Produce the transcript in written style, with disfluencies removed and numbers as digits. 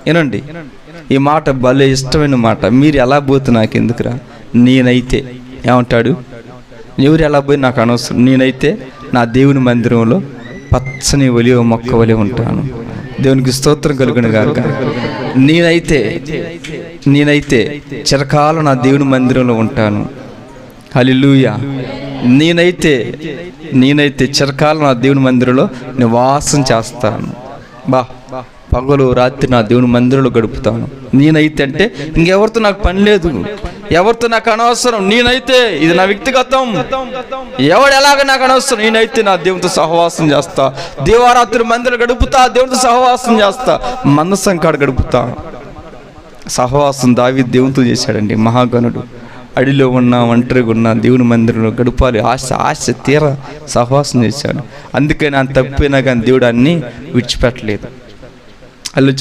ఏనండి, ఈ మాట భలే ఇష్టమైన మాట. మీరు ఎలా పోతే నాకు ఎందుకురా, నేనైతే ఏమంటాడు, ఎవరు ఎలా పోయి నాకు అనవసరం, నేనైతే నా దేవుని మందిరంలో పచ్చని ఒలివ మొక్క వలె ఉంటాను. దేవునికి స్తోత్రం కలుగును గాక. నేనైతే చిరకాలం నా దేవుని మందిరంలో ఉంటాను. హల్లెలూయా. నేనైతే చిరకాలం నా దేవుని మందిరంలో నివాసం చేస్తాను. పగలు రాత్రి నా దేవుని మందిరంలో గడుపుతాను. నేనైతే అంటే ఇంకెవరితో నాకు పని లేదు, ఎవరితో నాకు అనవసరం. నేనైతే ఇది నా వ్యక్తిగతం, ఎవడు ఎలాగ నాకు అనవసరం. నేనైతే నా దేవునితో సహవాసం చేస్తా, దేవారాత్రి మందిరం గడుపుతా, దేవునితో సహవాసం చేస్తా, మందసం కాడ గడుపుతా. సహవాసం దావీదు దేవునితో చేశాడండి. మహాగణుడు అడిలో ఉన్న, ఒంటరిగా ఉన్న, దేవుని మందిరంలో గడపాలి ఆశ తీర సహవాసం చేశాడు. అందుకే నా తప్పినా కానీ దేవుడు అన్నీ విడిచిపెట్టలేదు. అల్లు